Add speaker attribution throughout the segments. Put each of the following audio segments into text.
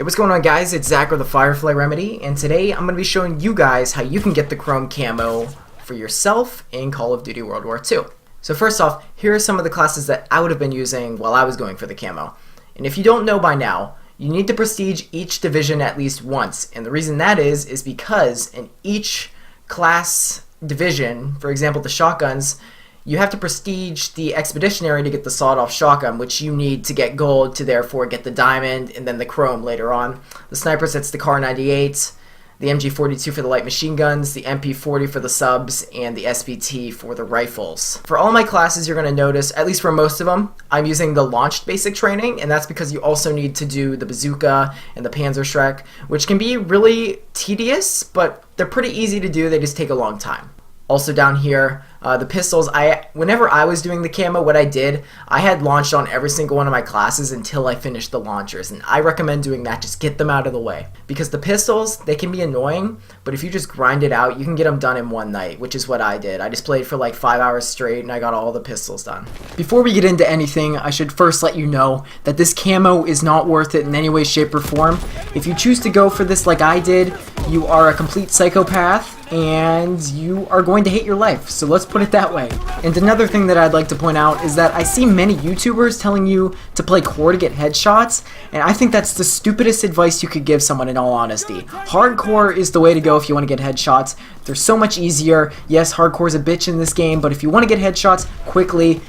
Speaker 1: Hey, what's going on, guys? It's Zach with the Firefly Remedy, and today I'm going to be showing you guys how you can get the Chrome Camo for yourself in Call of Duty WW2. So first off, here are some of the classes that I would have been using while I was going for the camo. And if you don't know by now, you need to prestige each division at least once, and the reason that is because in each class division, for example the shotguns, you have to prestige the Expeditionary to get the sawed-off shotgun, which you need to get gold to therefore get the diamond and then the chrome later on. The snipers, it's the Kar 98, the MG42 for the light machine guns, the MP40 for the subs, and the SVT for the rifles. For all my classes, you're going to notice, at least for most of them, I'm using the launched basic training, and that's because you also need to do the bazooka and the Panzerschreck, which can be really tedious, but they're pretty easy to do, they just take a long time. Also down here, the pistols, whenever I was doing the camo, what I did, I had launched on every single one of my classes until I finished the launchers, and I recommend doing that, just get them out of the way. Because the pistols, they can be annoying, but if you just grind it out, you can get them done in one night, which is what I did. I just played for like 5 hours straight, and I got all the pistols done. Before we get into anything, I should first let you know that this camo is not worth it in any way, shape, or form. If you choose to go for this like I did, you are a complete psychopath, and you are going to hate your life, so let's put it that way. And another thing that I'd like to point out is that I see many YouTubers telling you to play core to get headshots, and I think that's the stupidest advice you could give someone, in all honesty. Hardcore is the way to go if you want to get headshots. They're so much easier. Yes, hardcore is a bitch in this game, but if you want to get headshots quickly,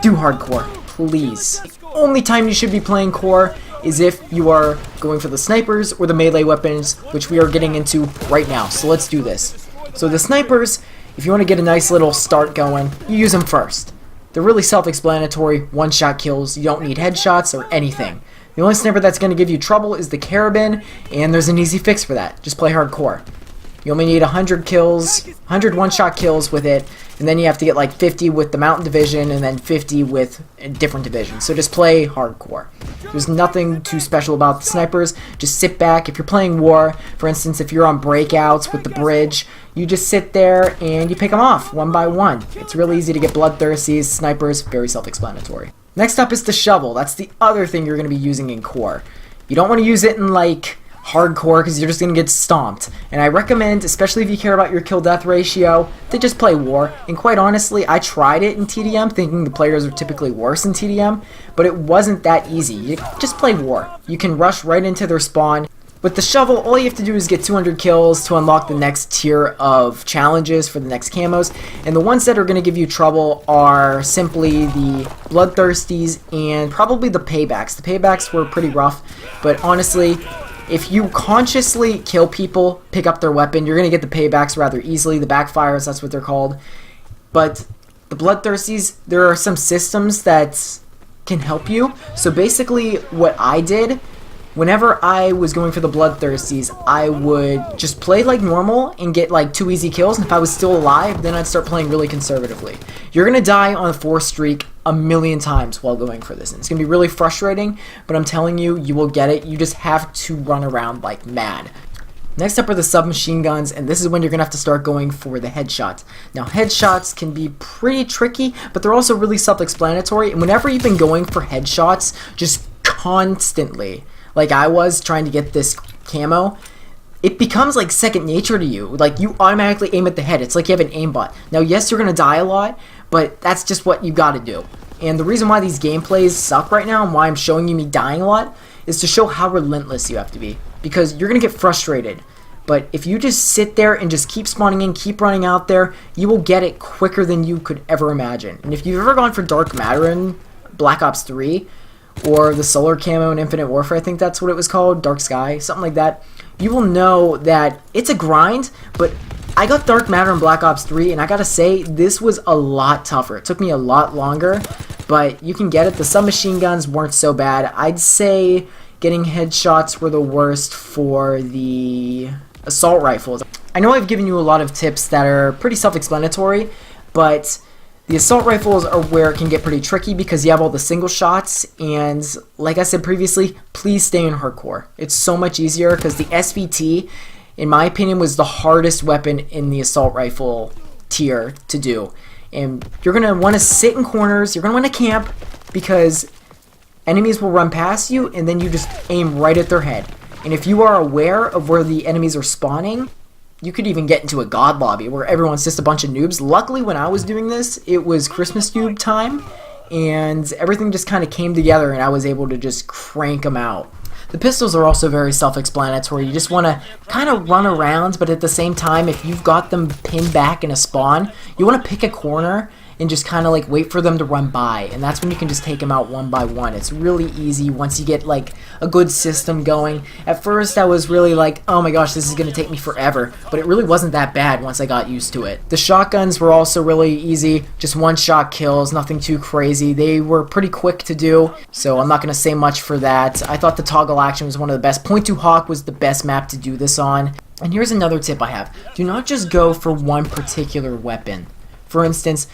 Speaker 1: do hardcore, please. The only time you should be playing core is if you are going for the snipers or the melee weapons, which we are getting into right now. So let's do this. So the snipers, if you want to get a nice little start going, you use them first. They're really self-explanatory, one-shot kills, you don't need headshots or anything. The only sniper that's going to give you trouble is the carabin, and there's an easy fix for that. Just play hardcore. You only need 100 kills, 100 one-shot kills with it, and then you have to get like 50 with the mountain division and then 50 with a different division. So just play hardcore. There's nothing too special about the snipers. Just sit back. If you're playing war, for instance, if you're on breakouts with the bridge, you just sit there and you pick them off one by one. It's really easy to get bloodthirsty. Snipers, very self-explanatory. Next up is the shovel. That's the other thing you're going to be using in core. You don't want to use it in like hardcore because you're just going to get stomped. And I recommend, especially if you care about your kill-death ratio, to just play war. And quite honestly, I tried it in TDM thinking the players are typically worse in TDM, but it wasn't that easy. You just play war. You can rush right into their spawn. With the shovel, all you have to do is get 200 kills to unlock the next tier of challenges for the next camos, and the ones that are going to give you trouble are simply the bloodthirsties and probably the paybacks. The paybacks were pretty rough, but honestly, if you consciously kill people, pick up their weapon, you're going to get the paybacks rather easily. The backfires, that's what they're called. But the bloodthirsties, there are some systems that can help you. So basically what I did, whenever I was going for the bloodthirsties, I would just play like normal and get like 2 easy kills, and if I was still alive, then I'd start playing really conservatively. You're going to die on a 4 streak a million times while going for this, and it's going to be really frustrating, but I'm telling you, you will get it. You just have to run around like mad. Next up are the submachine guns, and this is when you're going to have to start going for the headshots. Now, headshots can be pretty tricky, but they're also really self-explanatory, and whenever you've been going for headshots just constantly, like I was trying to get this camo, it becomes like second nature to you. Like you automatically aim at the head. It's like you have an aimbot. Now yes, you're gonna die a lot, but that's just what you gotta do. And the reason why these gameplays suck right now and why I'm showing you me dying a lot is to show how relentless you have to be. Because you're gonna get frustrated. But if you just sit there and just keep spawning in, keep running out there, you will get it quicker than you could ever imagine. And if you've ever gone for Dark Matter in Black Ops 3, or the solar camo in Infinite Warfare, I think that's what it was called, Dark Sky, something like that, you will know that it's a grind, but I got Dark Matter in Black Ops 3, and I gotta say, this was a lot tougher. It took me a lot longer, but you can get it. The submachine guns weren't so bad. I'd say getting headshots were the worst for the assault rifles. I know I've given you a lot of tips that are pretty self-explanatory, but the assault rifles are where it can get pretty tricky because you have all the single shots, and like I said previously, please stay in hardcore. It's so much easier because the SVT, in my opinion, was the hardest weapon in the assault rifle tier to do. And you're going to want to sit in corners, you're going to want to camp, because enemies will run past you and then you just aim right at their head. And if you are aware of where the enemies are spawning, you could even get into a god lobby where everyone's just a bunch of noobs. Luckily, when I was doing this, it was Christmas noob time, and everything just kind of came together, and I was able to just crank them out. The pistols are also very self-explanatory. You just want to kind of run around, but at the same time, if you've got them pinned back in a spawn, you want to pick a corner and just kind of like wait for them to run by, and that's when you can just take them out one by one. It's really easy once you get like a good system going. At first I was really like, oh my gosh, this is gonna take me forever, but it really wasn't that bad once I got used to it. The shotguns were also really easy, just one shot kills, nothing too crazy. They were pretty quick to do, so I'm not gonna say much for that. I thought the toggle action was one of the best. Point to hawk was the best map to do this on. And here's another tip I have: do not just go for one particular weapon. For instance,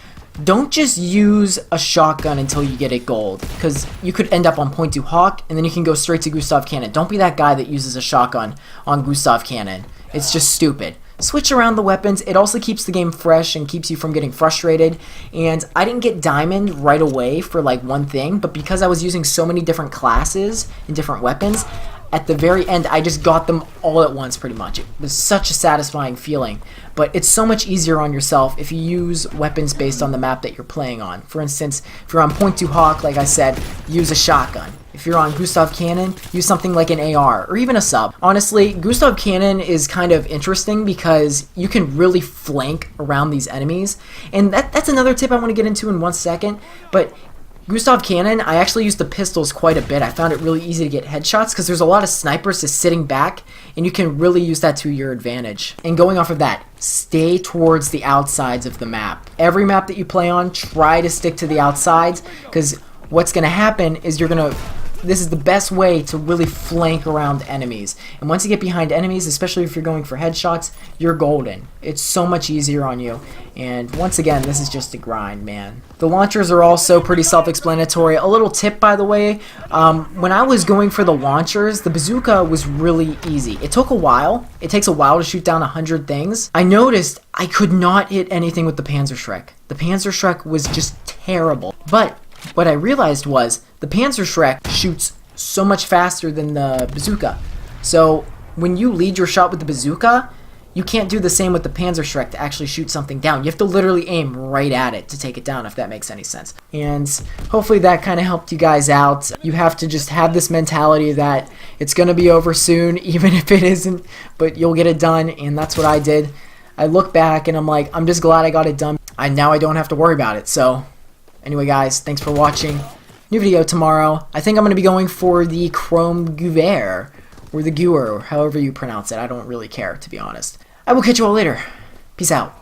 Speaker 1: don't just use a shotgun until you get it gold, because you could end up on point to hawk and then you can go straight to Gustav Cannon. Don't be that guy that uses a shotgun on Gustav Cannon. It's just stupid. Switch around the weapons. It also keeps the game fresh and keeps you from getting frustrated. And I didn't get diamond right away for like one thing, but because I was using so many different classes and different weapons, at the very end I just got them all at once pretty much. It was such a satisfying feeling. But it's so much easier on yourself if you use weapons based on the map that you're playing on. For instance, if you're on point to hawk, like I said, use a shotgun. If you're on Gustav Cannon, use something like an AR or even a sub. Honestly, Gustav Cannon is kind of interesting because you can really flank around these enemies. And that's another tip I want to get into in 1 second. But Gustav Cannon, I actually use the pistols quite a bit. I found it really easy to get headshots because there's a lot of snipers just sitting back, and you can really use that to your advantage. And going off of that, stay towards the outsides of the map. Every map that you play on, try to stick to the outsides, because what's going to happen is this is the best way to really flank around enemies. And once you get behind enemies, especially if you're going for headshots, you're golden. It's so much easier on you. And once again, this is just a grind, man. The launchers are also pretty self-explanatory. A little tip, by the way, when I was going for the launchers, the bazooka was really easy. It took a while. It takes a while to shoot down 100 things. I noticed I could not hit anything with the Panzerschreck. The Panzerschreck was just terrible. But what I realized was the Panzerschreck shoots so much faster than the bazooka. So when you lead your shot with the bazooka, you can't do the same with the Panzerschreck to actually shoot something down. You have to literally aim right at it to take it down, if that makes any sense. And hopefully that kind of helped you guys out. You have to just have this mentality that it's going to be over soon, even if it isn't, but you'll get it done, and that's what I did. I look back and I'm like, I'm just glad I got it done. Now I don't have to worry about it. So anyway, guys, thanks for watching. New video tomorrow. I think I'm going to be going for the Chrome Guver, or the Gewer, or however you pronounce it. I don't really care, to be honest. I will catch you all later. Peace out.